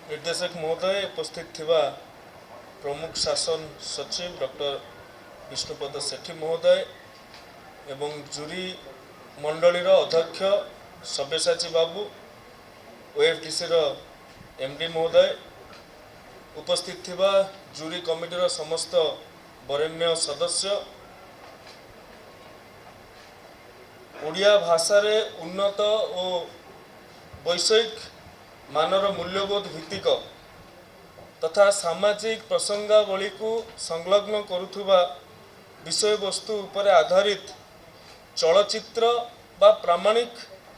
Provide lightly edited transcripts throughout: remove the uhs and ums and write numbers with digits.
निर्देशक महोदय उपस्थित थिबा प्रमुख शासन सचिव डॉक्टर विष्णुपद सेठी महोदय एवं जूरी मंडलीर अध्यक्ष सब्यसाची बाबू ओएफडीसी एमडी महोदय उपस्थित थिबा जूरी कमिटीर समस्त वरेण्य सदस्य ओडिया भाषा रे उन्नत और वैषयिक मानर मूल्यबोध भित्तिक तथा सामाजिक प्रसंगावली को संलग्न करुथुबा विषय वस्तु उपरे आधारित चलचित्र बा प्रामाणिक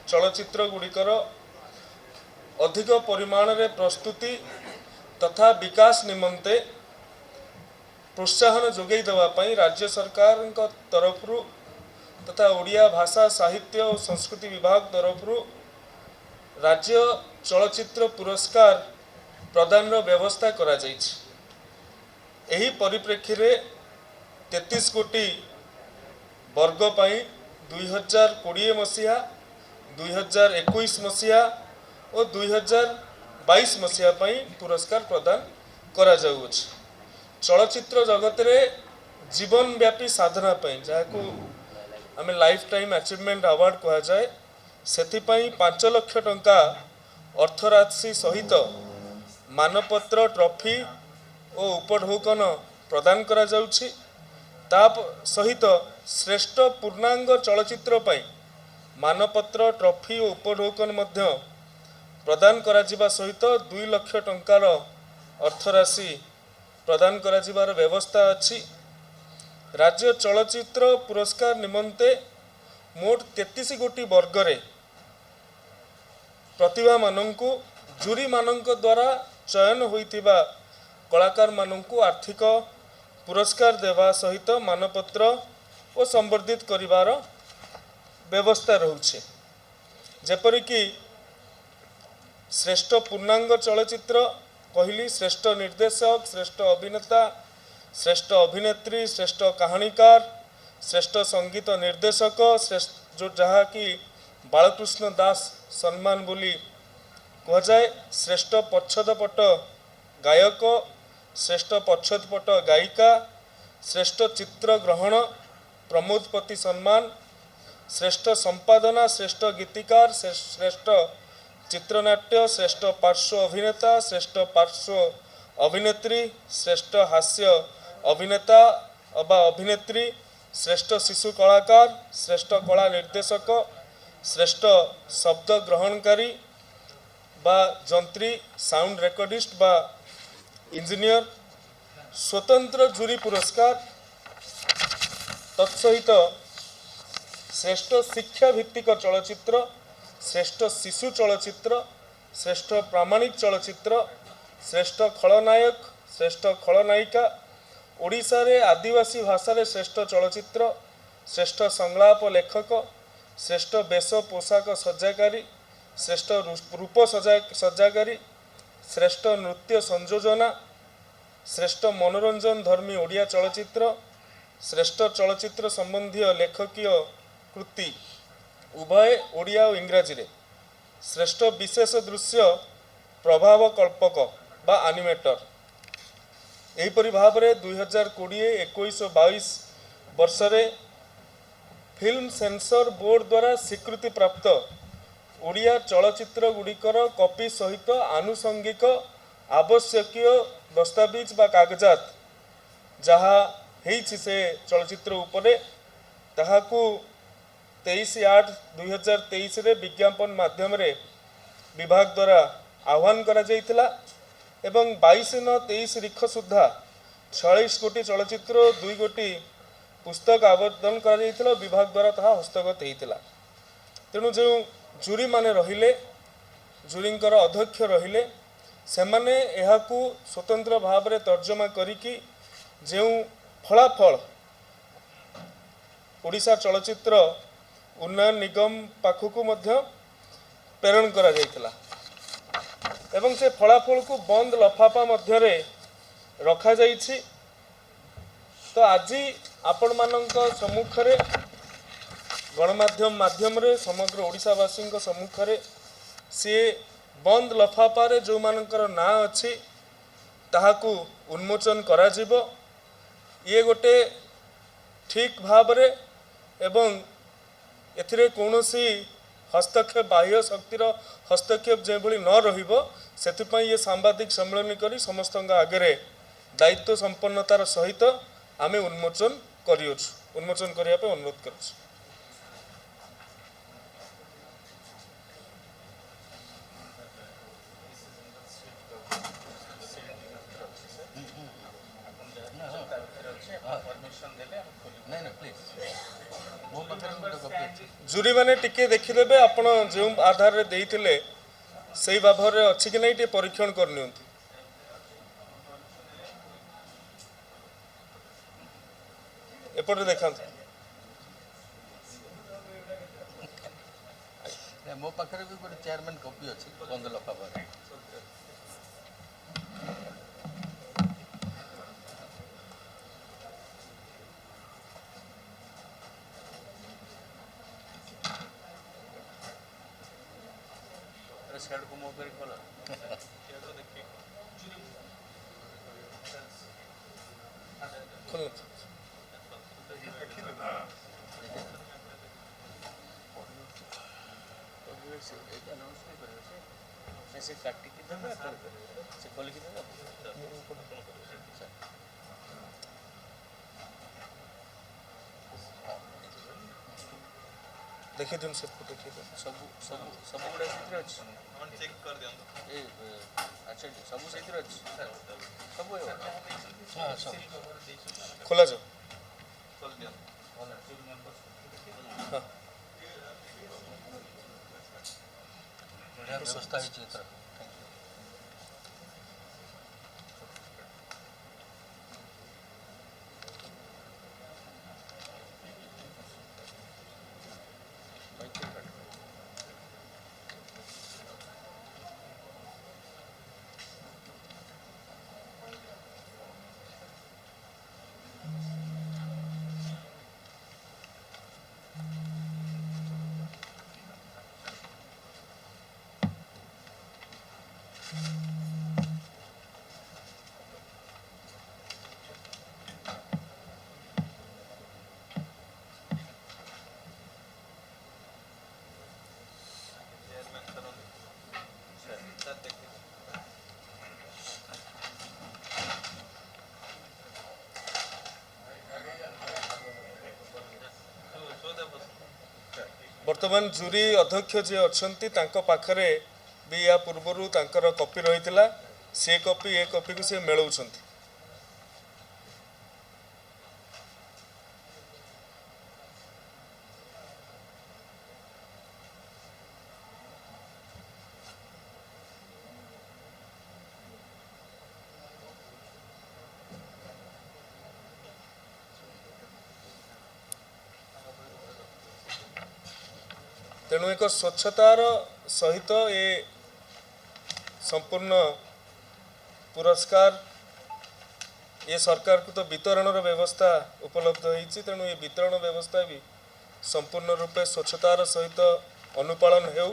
चलचित्र गुड़िकर अधिक परिमाण रे प्रस्तुति तथा विकास निमंते प्रोत्साहन जोगई देवा पई राज्य सरकार तरफ तथा ओडिया भाषा साहित्य और संस्कृति विभाग तरफ राज्य चलचित्र पुरस्कार प्रदान व्यवस्था करा जाइछि। एही परिप्रेक्षी रे 33 कोटी वर्ग पई 2020 मसीहा 2021 मसीहा और 2022 मसीहा पई पुरस्कार प्रदान करा जाउछि। चलचित्र जगत रे जीवन व्यापी साधना पई जाको आमे लाइफ टाइम अचीवमेंट अवार्ड कहा जाए सेति पई 5 लाख टंका अर्थराशि सहित मानपत्र ट्रॉफी और उपढौकन प्रदान करा जाउछि। ता सहित श्रेष्ठ पूर्णांग चलचित्र पई मानपत्र ट्रॉफी और उपढौकन मध्य प्रदान करा जिबा सहित 2 लाख टंकार अर्थराशि प्रदान करा जिबार व्यवस्था अछि। राज्य चलचित्र पुरस्कार निमंते मोट 33 कोटी वर्ग रे प्रतिभा मानंकु जूरी मानंक द्वारा चयन होइतिबा कलाकार मानंकु आर्थिक पुरस्कार देवा सहित मानपत्र और संवर्धित करिवार व्यवस्था रहुछे। जेपरि कि श्रेष्ठ पूर्णांग चलचित्र कहली श्रेष्ठ निर्देशक श्रेष्ठ अभिनेता श्रेष्ठ अभिनेत्री श्रेष्ठ कहानीकार श्रेष्ठ संगीत निर्देशक श्रेष्ठ जो जहा कि बालकृष्ण दास सम्मान बोली कह जाए श्रेष्ठ पच्छदपट गायक श्रेष्ठ पच्छदपट गायिका श्रेष्ठ चित्र ग्रहण प्रमोदपति सम्मान श्रेष्ठ संपादना श्रेष्ठ गीतिकार श्रेष्ठ चित्रनाट्य श्रेष्ठ पार्श्व अभिनेता श्रेष्ठ पार्श्व अभिनेत्री श्रेष्ठ हास्य अभिनेता अबा अभिनेत्री श्रेष्ठ शिशु कलाकार श्रेष्ठ कला निर्देशक श्रेष्ठ शब्द ग्रहणकारी बा जंत्री साउंड रेकर्डिस्ट बा इंजीनियर स्वतंत्र जूरी पुरस्कार तत्सहित श्रेष्ठ शिक्षा भित्तिक चलचित्र श्रेष्ठ शिशु चलचित्र श्रेष्ठ प्रामाणिक चलचित्र श्रेष्ठ खलनायक श्रेष्ठ खलनायिका ओडिशा रे आदिवासी भाषा रे श्रेष्ठ चलचित्र श्रेष्ठ संलाप लेखक श्रेष्ठ वेश पोशाक सज्जाकारी श्रेष्ठ रूप सज्जाकारी श्रेष्ठ नृत्य संयोजना श्रेष्ठ मनोरंजन धर्मी ओडिया चलचित्र श्रेष्ठ चलचित्र संबंधी लेखकीय कृति उभय ओडिया और इंग्राजी रे श्रेष्ठ विशेष दृश्य प्रभाव कल्पक बा एनिमेटर एहीपरि भाव में 2020-21 और 22 वर्ष रे फिल्म सेंसर बोर्ड द्वारा स्वीकृति प्राप्त ओडिया चलचित्र गुड़िकर कॉपी सहित आनुषंगिक आवश्यकीय दस्तावेज बा कागजात जहा हेछि से चलचित्र उपरे ताहाकू 23/8/2023 रे विज्ञापन माध्यम रे विभाग द्वारा आह्वान करा जाइतिला एवं 22/9/23 तारीख सुधा 46 कोटी चलचित्र 2 कोटी पुस्तक आवेदन करा जाइतिला विभाग द्वारा ताहा हस्तगत हेतिला। तेणु जो जूरी माने रहिले जूरींकर अध्यक्ष रहिले से माने एहाकू स्वतंत्र भाव रे तर्जमा करिकी जो फलाफल ओडिशा चलचित्र उन्नयन निगम पाखकू मध्य प्रेरण करा जाइतिला एवं से फलाफल को बंद लफाफा मध्य रखा जाइछि। तो आज आपण मानक सम्मुख रे गणमाध्यम माध्यम रे समग्र ओडिशावासी सम्मुख रे सी बंद लफाफारे जो मानकर ना अच्छी ताहाकू उन्मोचन कराजिब ये गोटे ठीक भावरे एवं एथिरे कौनसी हस्तक्षेप बाह्य शक्तिर हस्तक्षेप जो न रहिबो सेथिपई ये सांबादिक सम्मेलन करी समस्त आगे दायित्व संपन्नतार सहित आमे उन्मोचन करियोछु उन्मोचन करिया पे अनुरोध करूछु। जूरी मैंने टिके देखीदेवे आपण जो आधार रे देइथिले सेही भाव रे अछि कि नै टे परीक्षण करनियंतु। एपटे देखांतु मो पाखरे भी गोटे चेयरमैन कॉपी अछि बंद लफाफा साइड को मुंह कर खोला से काटी की देना से खोल की देना देखिए दिन सबको देखिए सब सब सब गुड़ा सेतिर अछि हम चेक कर दियंतो ए अच्छा सब सेतिर अछि सब है हां सब खोला जाओ खोल दिया हां बढ़िया व्यवस्था है चित्र वर्तमान जूरी अध्यक्ष जे अच्छी पाखरे भी या पूर्वर तांकर कॉपी रही से कॉपी ए कॉपी को से मेलौछंती। तेणु एक स्वच्छतार सहित ये संपूर्ण पुरस्कार ये सरकार को तो वितरण व्यवस्था उपलब्ध होती तेणु ये वितरण व्यवस्था भी संपूर्ण रूपे स्वच्छतार सहित अनुपालन हो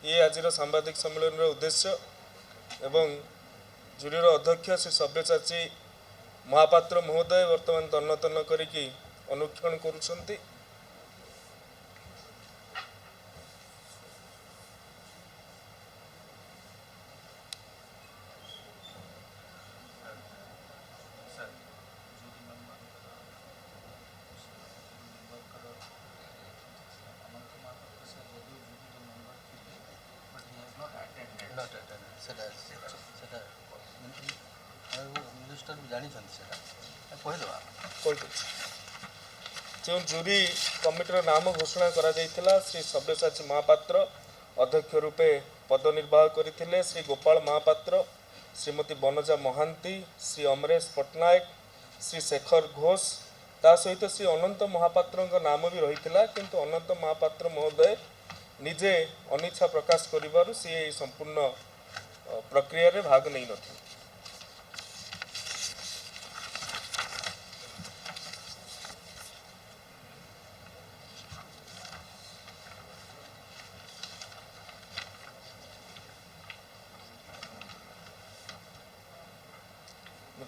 ये आज सांबादिक सम्मेलन उद्देश्य एवं जूरीर अध्यक्ष श्री सब्यसाची महापात्र महोदय वर्तमान तन्न तन्न करिकी अनुक्षण करुछंती। जो जूरी कमिटर नाम घोषणा करा जाइथिला श्री सब्यसाची महापात्र अध्यक्ष रूपे पद निर्वाह करथिले श्री गोपाल महापात्र श्रीमती बनजा महांती श्री अमरेश पटनायक श्री शेखर घोष ता सहित श्री अनंत महापात्र नाम भी रही किंतु अनंत महापात्र महोदय निजे अनिच्छा प्रकाश करिबारु से संपूर्ण प्रक्रिया रे भाग नहीं नथि।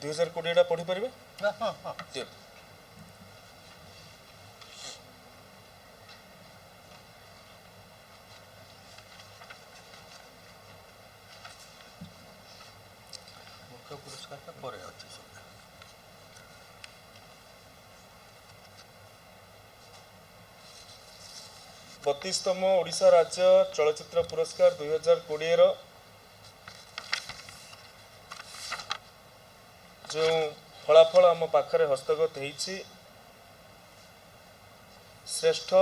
2020 पढ़ी पारे हाँ हाँ हाँ मुख्य पुरस्कार पर अच्छे सब 32तम ओडिशा राज्य चलचित्र पुरस्कार 2020 रो जो फलाफल आम पाखरे हस्तगत होईछि श्रेष्ठ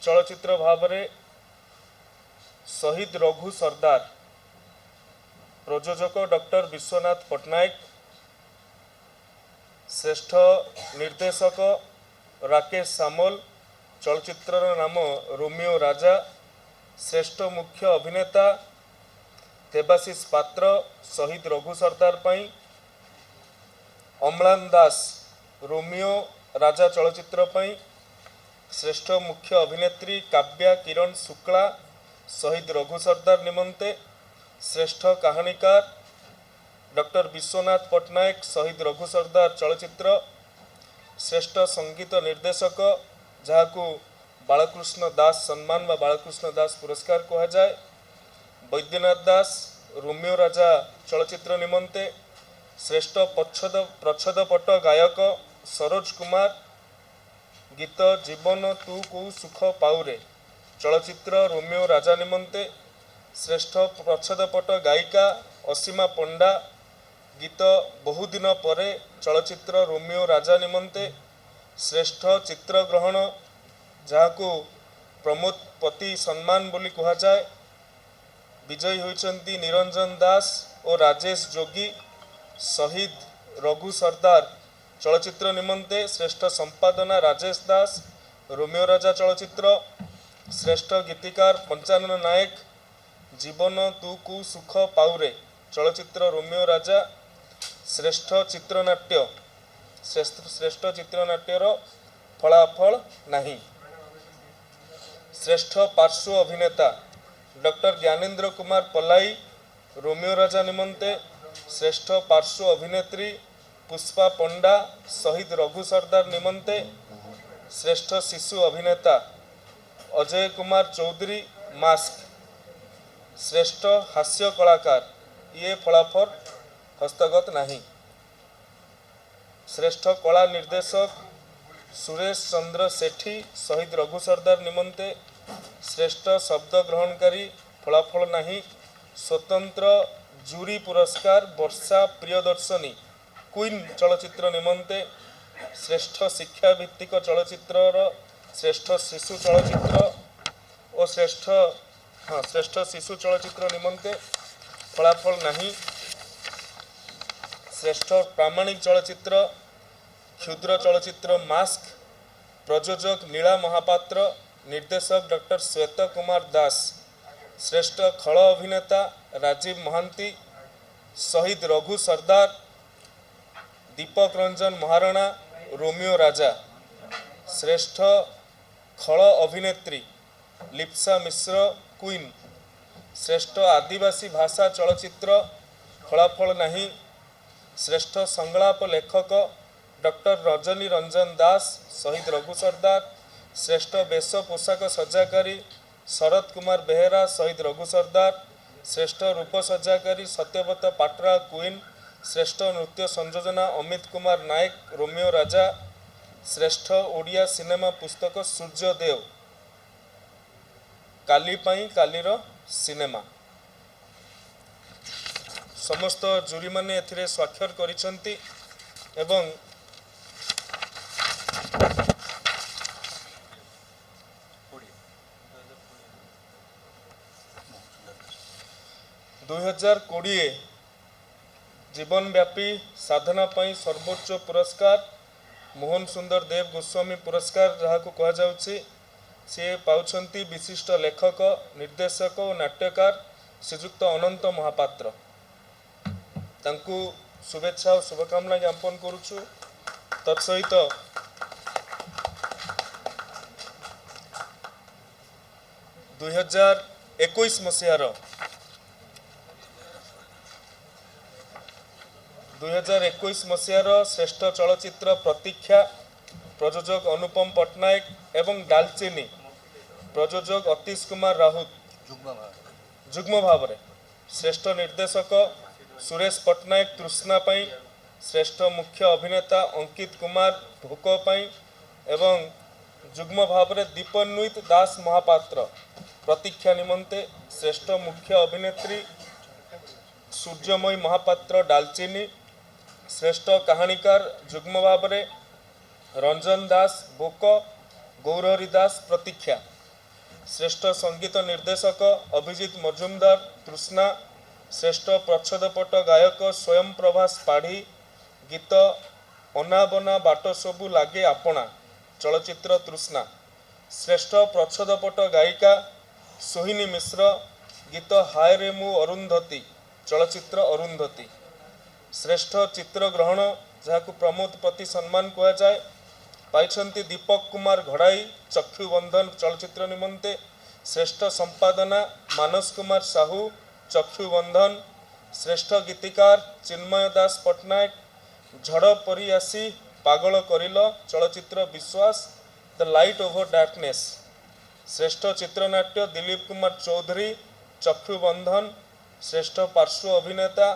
चलचित्र भावरे शहीद रघु सरदार प्रयोजक डॉक्टर विश्वनाथ पट्टनायक श्रेष्ठ निर्देशक राकेश सामल चलचित्रर नाम रोमियो राजा श्रेष्ठ मुख्य अभिनेता देवाशीष पात्र शहीद रघु सरदार पाई अम्लान दास रोमियो राजा चलचित्र पाई श्रेष्ठ मुख्य अभिनेत्री काव्या किरण शुक्ला शहीद रघु सरदार निमंते श्रेष्ठ कहानीकार डॉक्टर विश्वनाथ पट्टनायक शहीद रघु सरदार चलचित्र श्रेष्ठ संगीत निर्देशक जहाकू बालकृष्ण दास सम्मान व बालकृष्ण दास पुरस्कार कहा जाए वैद्यनाथ दास रोमियो राजा चलचित्र निमंते श्रेष्ठ प्रच्छदपट गायक सरोज कुमार गीत जीवन तू को सुख पाउरे चलचित्र रोमियो राजा निमंते श्रेष्ठ प्रच्छदपट गायिका असीमा पंडा गीत बहुदिन परे चलचित्र रोमियो राजा निमंते श्रेष्ठ चित्रग्रहण जहाकू प्रमोद पति सम्मान बोली कहा जाए विजयी होइचंती निरंजन दास और राजेश जोगी शहीद रघु सरदार चलचित्र निमंते श्रेष्ठ संपादना राजेश दास रोमियो राजा चलचित्र श्रेष्ठ गीतिकार पंचानन नायक जीवन तू कु सुख पाउरे चलचित्र रोमियो राजा श्रेष्ठ चित्रनाट्य श्रेष्ठ चित्रनाट्यर फलाफल नहीं श्रेष्ठ पार्श्व अभिनेता डॉक्टर ज्ञानेन्द्र कुमार पलाई रोमियो राजा निमंते श्रेष्ठ पार्श्व अभिनेत्री पुष्पा पंडा शहीद रघु सरदार निमंते श्रेष्ठ शिशु अभिनेता अजय कुमार चौधरी मास्क श्रेष्ठ हास्य कलाकार ये फलाफल हस्तगत नहीं श्रेष्ठ कला निर्देशक सुरेश चंद्र सेठी शहीद रघु सरदार निमंते श्रेष्ठ शब्द ग्रहणकारी फलाफल नहीं स्वतंत्र जूरी पुरस्कार वर्षा प्रियदर्शनी क्वीन चलचित्र निमंते श्रेष्ठ शिक्षा भित्तिक चलचित्र श्रेष्ठ शिशु चलचित्र और श्रेष्ठ शिशु चलचित्र निमंते फलाफल नहीं श्रेष्ठ प्रामाणिक चलचित्र क्षुद्र चलचित्र मास्क प्रयोजक नीला महापात्र निर्देशक डॉक्टर श्वेत कुमार दास श्रेष्ठ खल अभिनेता राजीव महांती शहीद रघु सरदार दीपक रंजन महाराणा रोमियो राजा श्रेष्ठ खल अभिनेत्री लिप्सा मिश्र क्वीन श्रेष्ठ आदिवासी भाषा चलचित्र फलाफल नहीं श्रेष्ठ संलाप लेखक डॉक्टर रजनी रंजन दास शहीद रघु सरदार श्रेष्ठ वेश पोशाक सज्जाकारी शरद कुमार बेहेरा शहीद रघु सरदार श्रेष्ठ रूप सज्जाकारी सत्यव्रत पाटरा क्वीन श्रेष्ठ नृत्य संयोजना अमित कुमार नायक रोमियो राजा श्रेष्ठ ओडिया सिनेमा पुस्तक सूर्यदेव काली पाई कालीर सिनेमा समस्त जूरी माने एथिरे स्वाक्षर करिसंती एवं 2020 जीवनव्यापी साधना पाई सर्वोच्च पुरस्कार मोहन सुंदर देव गोस्वामी पुरस्कार जहाँ को कह जाउछि से पाउछंती विशिष्ट लेखक निर्देशक और नाट्यकार श्रीजुक्त अनंत महापात्र तांकु शुभेच्छा और शुभकामना ज्ञापन करुछु तत्सहित 2021 मसीहार 2021 मसीहार श्रेष्ठ चलचित्र प्रतीक्षा प्रयोजक अनुपम पट्टनायक एवं डालचीनी प्रयोजक अतीश कुमार राउत जुग्म भाव में श्रेष्ठ निर्देशक सुरेश पट्टनायक तृष्णा पाई श्रेष्ठ मुख्य अभिनेता अंकित कुमार भोक पाई एवं जुग्म भाव में दीपन्वित दास महापात्र प्रतीक्षा निमंते श्रेष्ठ मुख्य अभिनेत्री सूर्यमयी महापात्र डालचीनी श्रेष्ठ कहानीकार जुग्म भाव में रंजन दास भोक गौरहरी दास प्रतीक्षा श्रेष्ठ संगीत निर्देशक अभिजीत मजुमदार तृष्णा श्रेष्ठ प्रच्छदपट गायक स्वयं प्रभास पाढ़ी गीत अनाबना बाट सबू लागे आपणा चलचित्र तृष्णा श्रेष्ठ प्रच्छदपट गायिका सोहिनी मिश्र गीत हाय रे मु अरुंधती चलचित्र अरुंधती श्रेष्ठ चित्रग्रहण जहां प्रमोद प्रति सम्मान कह जाए पाइछंती दीपक कुमार घड़ाई चक्षुबंधन चलचित्र निमंते श्रेष्ठ संपादना मानस कुमार साहू चक्षुबंधन श्रेष्ठ गीतिकार चिन्मय दास पट्टनायक झड़ परी आसी पागल करिल चलचित्र विश्वास द लाइट ओवर डार्कनेस श्रेष्ठ चित्रनाट्य दिलीप कुमार चौधरी चक्षुबंधन श्रेष्ठ पार्श्व अभिनेता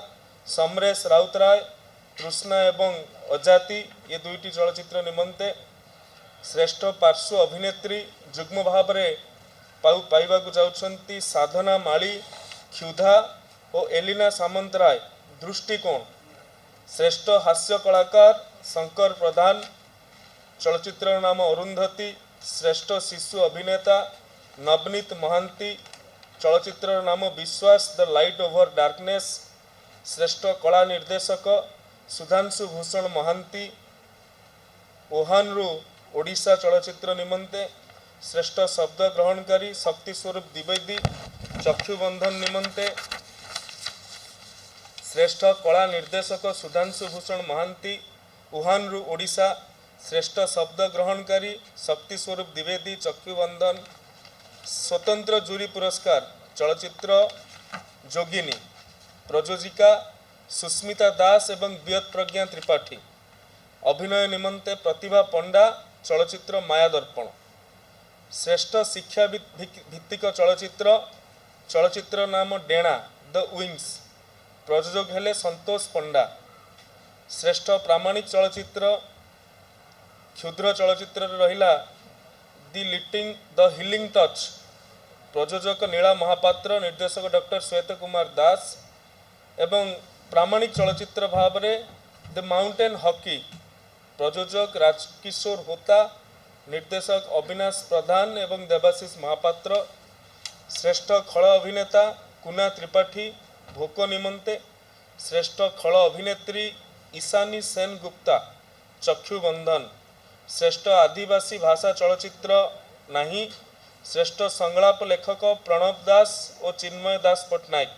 समरेश राउतराय तृष्णा एवं अजाति ये दुईटी चलचित्र निमंते श्रेष्ठ पार्श्व अभिनेत्री जुग्म भाव में पाइबाकु जाउछंती साधना माली क्षुधा और एलिना सामंतराय दृष्टिकोण श्रेष्ठ हास्य कलाकार शंकर प्रधान चलचित्र नाम अरुंधती श्रेष्ठ शिशु अभिनेता नवनीत महांती चलचित्र नाम विश्वास द लाइट ओवर डार्कनेस श्रेष्ठ कला निर्देशक सुधांशु भूषण महांती ओहानरु ओडिशा चलचित्र निमंते श्रेष्ठ शब्द ग्रहणकारी शक्ति स्वरूप द्विवेदी चक्षुबंधन निमंते श्रेष्ठ कला निर्देशक सुधांशु भूषण महांती ओहानरु ओडिशा श्रेष्ठ शब्द ग्रहणकारी शक्ति स्वरूप द्विवेदी चक्षुबंधन स्वतंत्र जूरी पुरस्कार चलचित्र जोगिनी प्रयोजिका सुस्मिता दास एवं बियत प्रज्ञा त्रिपाठी अभिनय निमंते प्रतिभा पंडा चलचित्र माया दर्पण श्रेष्ठ शिक्षा भित्तिक चलचित्र चलचित्र नाम डेणा द विंग्स प्रयोजक हेले संतोष पंडा श्रेष्ठ प्रामाणिक चलचित्र क्षुद्र चलचित्र रहिला द हिलिंग टच प्रयोजक नीला महापात्र निर्देशक डॉक्टर श्वेत कुमार दास एवं प्रामाणिक चलचित्र भाव में द माउंटेन हॉकी प्रयोजक राजकिशोर होता निर्देशक अविनाश प्रधान एवं देवाशीष महापात्र श्रेष्ठ खल अभिनेता कुना त्रिपाठी भोक निमंते श्रेष्ठ खल अभिनेत्री ईशानी सेन गुप्ता चक्षुबंधन श्रेष्ठ आदिवासी भाषा चलचित्र नाही श्रेष्ठ संलाप लेखक प्रणव दास और चिन्मय दास पट्टनायक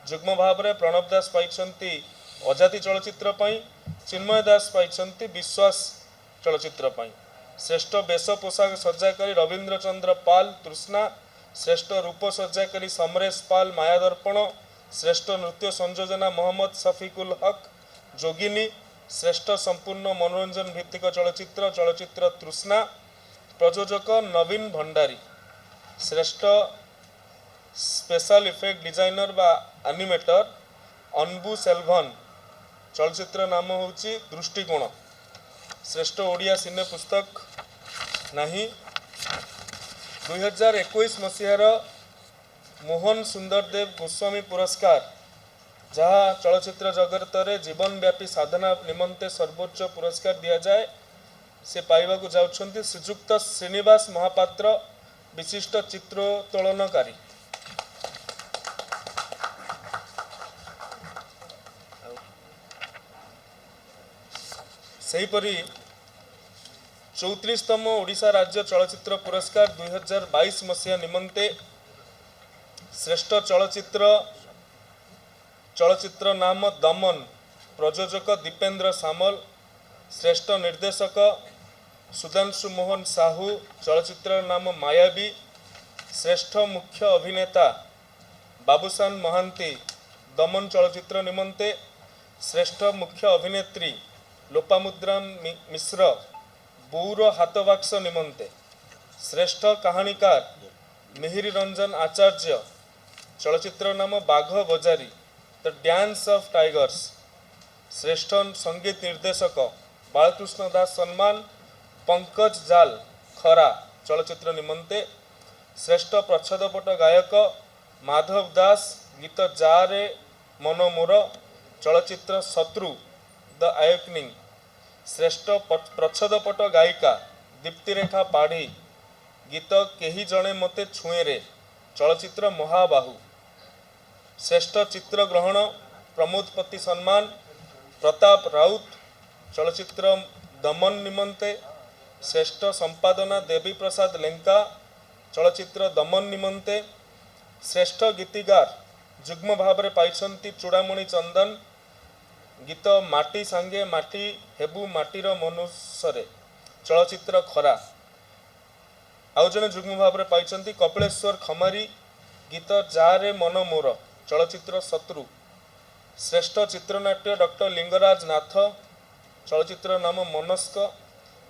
जुग्म भाव में प्रणव दास पाइछंती अजाति चलचित्र पाई चिन्मय दास पाइछंती विश्वास चलचित्र पाई श्रेष्ठ वेश पोशाक सज्जाकारी रवींद्र चंद्र पाल तृष्णा श्रेष्ठ रूप सज्जाकारी समरेश पाल माया दर्पण श्रेष्ठ नृत्य संयोजना मोहम्मद शफिकुल हक जोगिनी श्रेष्ठ संपूर्ण मनोरंजन भित्तिक चलचित्र चलचित्र तृष्णा प्रयोजक नवीन भंडारी श्रेष्ठ स्पेशल इफेक्ट डिजाइनर बा एनिमेटर अनबु सेल्भन चलचित्र नाम होची दृष्टिकोण श्रेष्ठ ओडिया सिने पुस्तक नाही 2021 मसीहार मोहन सुंदरदेव गोस्वामी पुरस्कार जहाँ चलचित्र जगत में जीवनव्यापी साधना निमंते सर्वोच्च पुरस्कार दिया जाए से पाइबाकु जाउछंती श्रीजुक्त श्रीनिवास महापात्र विशिष्ट चित्रोत्तोलनकारी सेहीपरि 34तम ओडिशा राज्य चलचित्र पुरस्कार 2022 मसीहा निमंते श्रेष्ठ चलचित्र नाम दमन प्रयोजक दीपेंद्र सामल श्रेष्ठ निर्देशक सुधांशु मोहन साहू चलचित्र नाम मायावी श्रेष्ठ मुख्य अभिनेता बाबूसान महांती दमन चलचित्र निमंते श्रेष्ठ मुख्य अभिनेत्री लोपामुद्रा मिश्र बोउर हाथ बाक्स निमंते श्रेष्ठ कहानीकार मिहिर रंजन आचार्य चलचित्र नाम बाघ बजारी द डांस ऑफ टाइगर्स श्रेष्ठ संगीत निर्देशक बालकृष्ण दास सम्मान पंकज जाल खरा चलचित्र निमंते श्रेष्ठ प्रच्छदपट गायक माधव दास गीत जा रे मन मोर चलचित्र शत्रु द आयोकनिंग श्रेष्ठ प्रच्छदपट गायिका दीप्तिरेखा पाढ़ी गीत केही जणे मते छुए रे चलचित्र महाबाहु श्रेष्ठ चित्र ग्रहण प्रमोदपति सम्मान प्रताप राउत चलचित्र दमन निमंते श्रेष्ठ संपादना देवी प्रसाद लेंका चलचित्र दमन निमंते श्रेष्ठ गीतिकार जुग्म भाव में पाइछंती चूड़ामणि चंदन गीत माटी सांगे माटी हेबु माटीर मनुष्य चलचित्र खरा आउ जने जुग्म भाव में पाइछंती कपिलेश्वर खमारी गीत जा रे मन मोर चलचित्र शत्रु श्रेष्ठ चित्रनाट्य डॉक्टर लिंगराज नाथ चलचित्र नाम मनस्क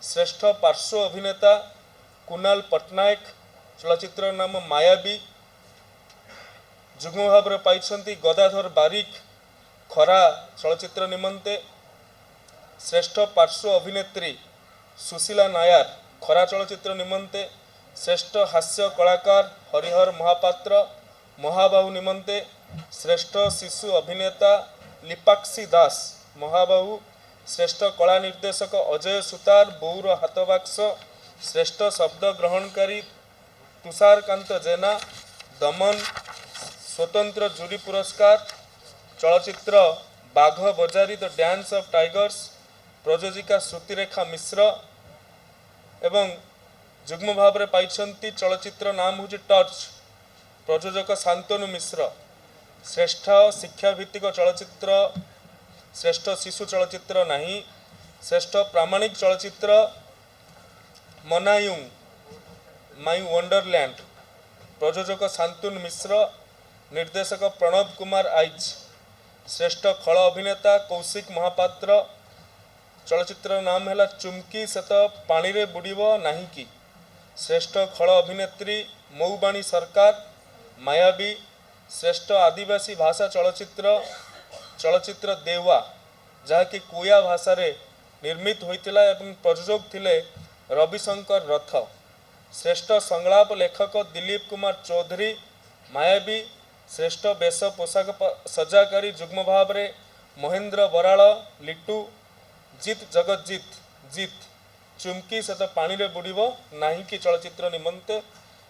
श्रेष्ठ पार्श्व अभिनेता कुणाल पटनायक चलचित्र नाम मायावी जुग्म भाव में पाइछंती गदाधर बारिक खरा चलचित्र निमंते श्रेष्ठ पार्श्व अभिनेत्री सुशीला नायर खरा चलचित्र निमंते श्रेष्ठ हास्य कलाकार हरिहर महापात्र महाबाहु निमंते श्रेष्ठ शिशु अभिनेता लिपाक्षी दास महाबाहु श्रेष्ठ कला निर्देशक अजय सुतार बोउर हाथबाक्स श्रेष्ठ शब्द ग्रहणकारी तुषारकांत जेना दमन स्वतंत्र जूरी पुरस्कार चलचित्र बाघ बजारी the dance of tigers प्रयोजिका Shrutirekha मिश्र एवं जुग्म भाव में पाइछंती चलचित्र नाम हूँ टच प्रयोजक शांतनु मिश्र श्रेष्ठ शिक्षा भित्तिक चलचित्र श्रेष्ठ शिशु चलचित्र नहीं श्रेष्ठ प्रामाणिक चलचित्र मनायुंग माई वंडरलैंड प्रयोजक शांतनु मिश्र निर्देशक प्रणव कुमार आइच श्रेष्ठ खल अभिनेता कौशिक महापात्र चलचित्र नाम है चुमकी से तो पानी रे बुड़ीबो नाही की श्रेष्ठ खल अभिनेत्री मऊबाणी सरकार मायावी श्रेष्ठ आदिवासी भाषा चलचित्र चलचित्र देवा जहाँकि कुया भाषा रे निर्मित होइतिला एवं प्रयोजक थिले रविशंकर रथ श्रेष्ठ संलाप लेखक दिलीप कुमार चौधरी मायावी श्रेष्ठ बेश पोशाक सजाकारी जुग्म भाव में महेंद्र बराड़ लिटू जीत जगतजीत जीत चुमकी से तो पानी रे बुड़ीबो नाही की चलचित्र निमंते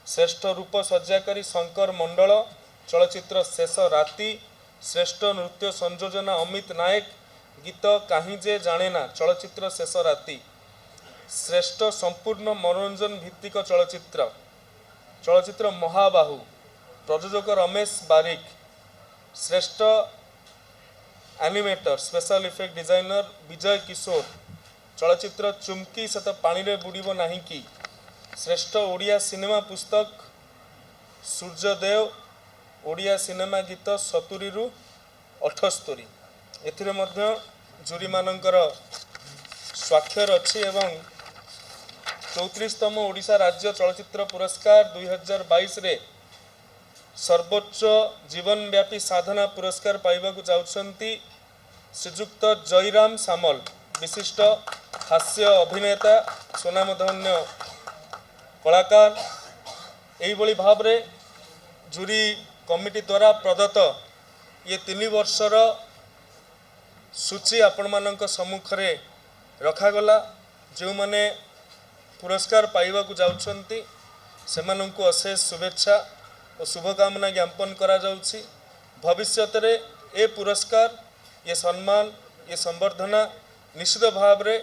श्रेष्ठ रूप सज्जाकारी शंकर मंडल चलचित्र शेष राति श्रेष्ठ नृत्य संयोजना अमित नायक गीत कहीं जे जाने ना चलचित्र शेष राति श्रेष्ठ संपूर्ण मनोरंजन भित्तिक चलचित्र चलचित्र महाबाहु प्रयोजक रमेश बारिक श्रेष्ठ एनिमेटर स्पेशल इफेक्ट डिजाइनर विजय किशोर चलचित्र चुमकी से तो पानी रे बुड़ीबो नाही की श्रेष्ठ ओडिया सिनेमा पुस्तक सूर्यदेव ओडिया सिनेमा गीत 70 रु 78 एथिरे मध्य जूरी मानकर स्वाक्षर अच्छी एवं 34तम ओडिशा राज्य चलचित्र पुरस्कार 2022 रे सर्वोच्च जीवनव्यापी साधना पुरस्कार पाइबाकु जाउछंती श्रीजुक्त जयराम सामल विशिष्ट हास्य अभिनेता सुनामधन्य कलाकार एही भाव रे जूरी कमिटी द्वारा प्रदत्त ये 3 वर्षर सूची आपण मानक सम्मुख रे रखागला जो माने पुरस्कार पाइबाकु जाउछंती सेमानंकु अशेष शुभेच्छा और शुभकामना ज्ञापन करा जाउछि भविष्य रे ए पुरस्कार ये सम्मान ये संवर्धना निश्चित भाव रे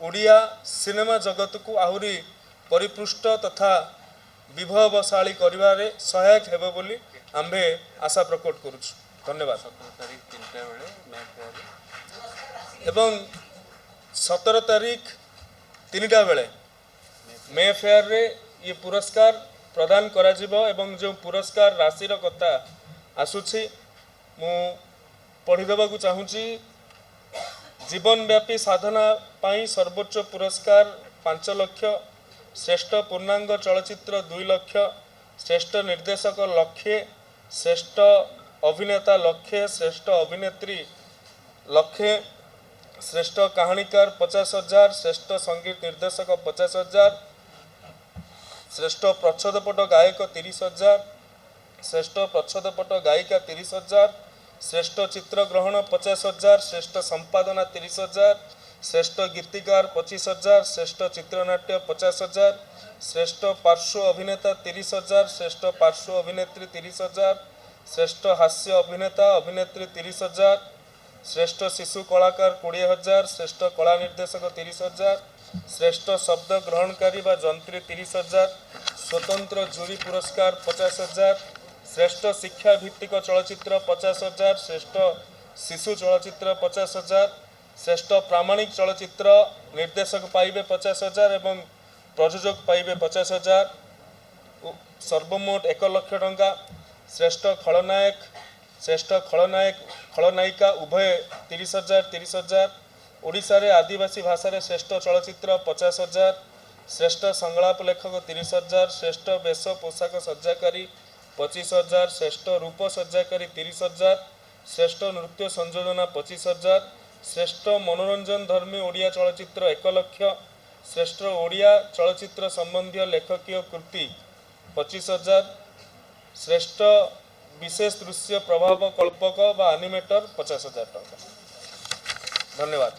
ओडिया सिनेमा जगत को आहुरी परिपृष्ट तथा विभवशाली करिवारे सहायक हेबो बोली आम्भे आशा प्रकट करूछु धन्यवाद 17 तारीख 3टा बेले एवं 17 तारीख 3टा बेले मे फेयर रे ये पुरस्कार प्रदान करा जिवो एवं जो पुरस्कार राशि रो कथा आसुछि मु पढ़ी देबाकू चाहूँगी जीवनव्यापी साधना पाई सर्वोच्च पुरस्कार 5 लाख, श्रेष्ठ पूर्णांग चलचित्र 2 लाख, श्रेष्ठ निर्देशक लक्षे, श्रेष्ठ अभिनेता लक्षे, श्रेष्ठ अभिनेत्री लक्षे, श्रेष्ठ कहानीकार 50,000, श्रेष्ठ संगीत निर्देशक 50,000, श्रेष्ठ प्रच्छदपट गायक 30,000, श्रेष्ठ प्रच्छदपट गायिका 30,000, श्रेष्ठ चित्रग्रहण 50,000, श्रेष्ठ संपादना 30,000, श्रेष्ठ गीतिकार 25,000, श्रेष्ठ चित्रनाट्य 50,000, श्रेष्ठ पार्श्व अभिनेता 30,000, श्रेष्ठ पार्श्व अभिनेत्री 30,000, श्रेष्ठ हास्य अभिनेता अभिनेत्री 30,000, श्रेष्ठ शिशु कलाकार 20,000, श्रेष्ठ कला निर्देशक 30,000, श्रेष्ठ शब्द ग्रहणकारी व जंत्री 30,000, स्वतंत्र जूरी पुरस्कार 50,000, श्रेष्ठ शिक्षा भित्तिक चलचित्र 50,000, श्रेष्ठ शिशु चलचित्र 50,000, श्रेष्ठ प्रामाणिक चलचित्र निर्देशक पाइबे 50,000 एवं प्रयोजक पाइबे 50,000, सर्वमोट 1 लाख टंका। श्रेष्ठ खलनायिका उभय 30,000 ओडिशा रे आदिवासी भाषा रे श्रेष्ठ चलचित्र 50,000, श्रेष्ठ संलाप लेखक 30,000, श्रेष्ठ वेश पोशाक सज्जाकारी 25,000, श्रेष्ठ रूप सज्जाकारी 30,000, श्रेष्ठ नृत्य संयोजना 25,000, श्रेष्ठ मनोरंजन धर्मी ओडिया चलचित्र 1 लाख, श्रेष्ठ ओडिया चलचित्र संबंधी लेखकीय कृति 25,000, श्रेष्ठ विशेष दृश्य प्रभाव कल्पक व एनिमेटर 50,000 टंका। धन्यवाद।